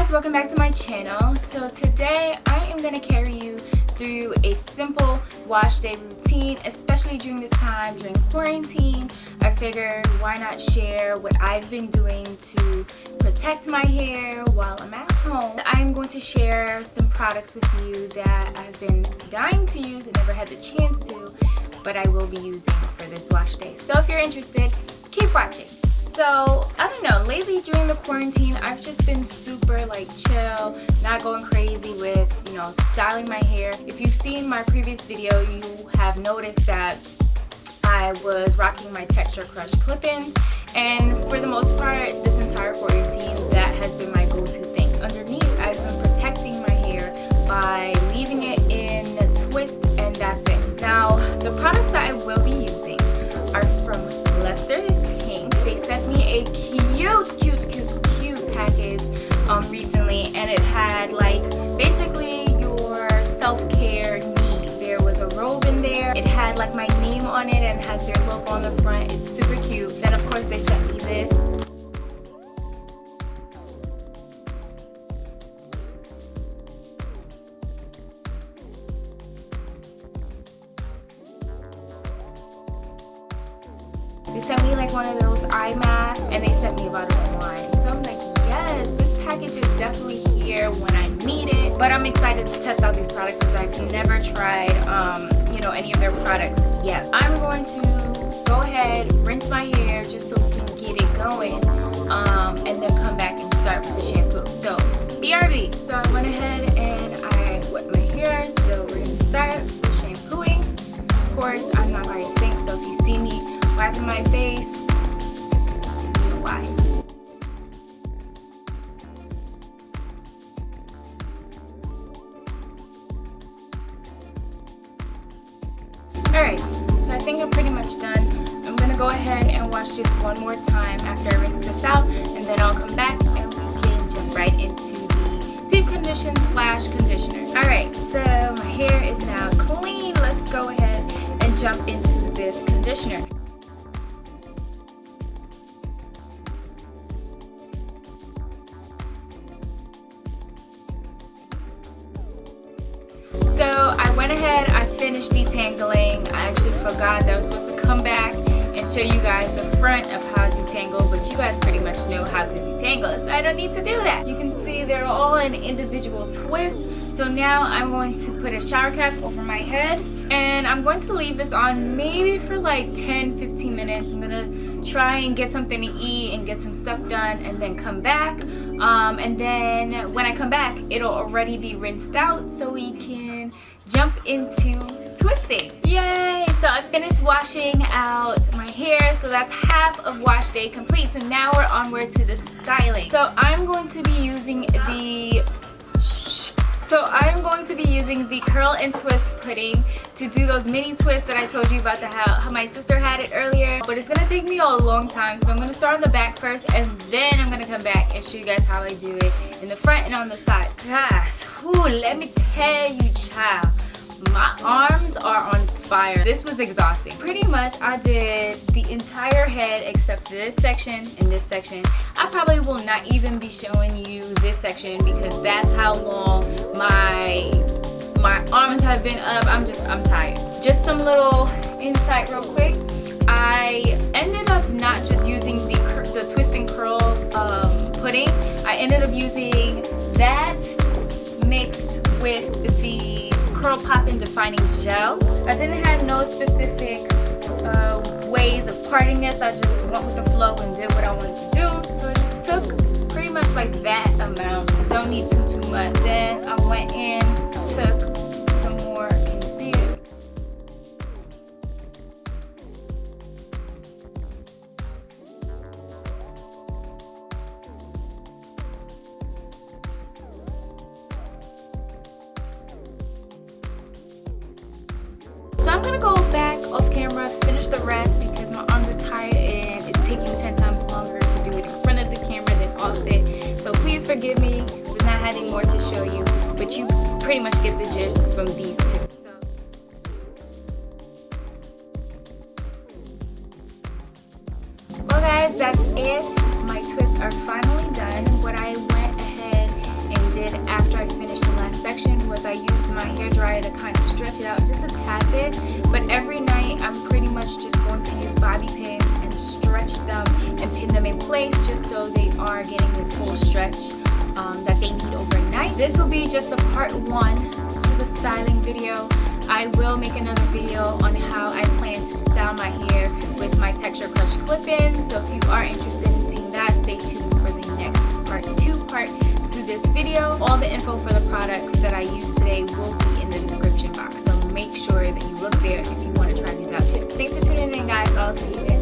guys, welcome back to my channel. So today I am going to carry you through a simple wash day routine, especially during this time, during quarantine. I figured why not share what I've been doing to protect my hair while I'm at home. I'm going to share some products with you that I've been dying to use and never had the chance to, but I will be using for this wash day. So if you're interested, keep watching. So, I don't know, lately during the quarantine, I've just been super chill, not going crazy with, styling my hair. If you've seen my previous video, you have noticed that I was rocking my Texture Crush clip-ins, and for the most part, this entire quarantine, that has been my go-to thing. Underneath, I've been protecting my hair by leaving it in a twist, and that's it. Now, the products that I will be using are from Lester's. They sent me a cute package recently, and it had basically your self-care need. There was a robe in there. It had my name on it and has their logo on the front. It's super cute. Then of course they sent me this. They sent me one of those eye masks, and they sent me a bottle of wine. So I'm like, yes, this package is definitely here when I need it. But I'm excited to test out these products because I've never tried, any of their products yet. I'm going to go ahead, rinse my hair just so we can get it going, and then come back and start with the shampoo. So BRB. So I went ahead and I wet my hair. So we're gonna start with shampooing. Of course, I'm not by a sink, so if you see me wiping my face, you know why. Alright, so I think I'm pretty much done. I'm going to go ahead and wash just one more time after I rinse this out, and then I'll come back and we can jump right into the deep condition / conditioner. Alright, so my hair is now clean. Let's go ahead and jump into this conditioner. So I went ahead, I finished detangling. I actually forgot that I was supposed to come back and show you guys the front of how to detangle, but you guys pretty much know how to detangle, so I don't need to do that. You can see they're all in individual twists. So now I'm going to put a shower cap over my head, and I'm going to leave this on maybe for 10-15 minutes. I'm gonna try and get something to eat and get some stuff done and then come back. And then when I come back, it'll already be rinsed out so we can jump into twisting. Yay! So I finished washing out my hair, so that's half of wash day complete. So now we're onward to the styling. So I'm going to be using the curl and twist pudding to do those mini twists that I told you about, how my sister had it earlier. But it's gonna take me a long time, so I'm gonna start on the back first, and then I'm gonna come back and show you guys how I do it in the front and on the side. Guys, let me tell you, child, my arms are on fire. This was exhausting. Pretty much I did the entire head except for this section and this section. I probably will not even be showing you this section because that's how long my arms have been up. I'm tired. Just some little insight real quick. I ended up not just using the twist and curl pudding. I ended up using that mixed with the curl pop and defining gel. I didn't have no specific ways of parting this. I just went with the flow and did what I wanted to do. So I just took pretty much that amount. Don't need too much. Then I went in, took some more. Can you see it? So I'm gonna go back off camera, finish the rest because my arms are tired and it's taking 10 times longer to do it in front of the camera than off it. So please forgive me with not having more to show you, but you pretty much get the gist from these two. So well guys, that's it. My twists are finally done. What I went ahead hair dryer to kind of stretch it out just a tad bit. But every night I'm pretty much just going to use bobby pins and stretch them and pin them in place just so they are getting the full stretch that they need overnight. This will be just the part 1 to the styling video. I will make another video on how I plan to style my hair with my Texture Crush clip-ins. So if you are interested in seeing that, stay tuned for the next part 2 to this video. All the info for the products that I use today will be in the description box. So make sure that you look there if you want to try these out too. Thanks for tuning in, guys. I'll see you there.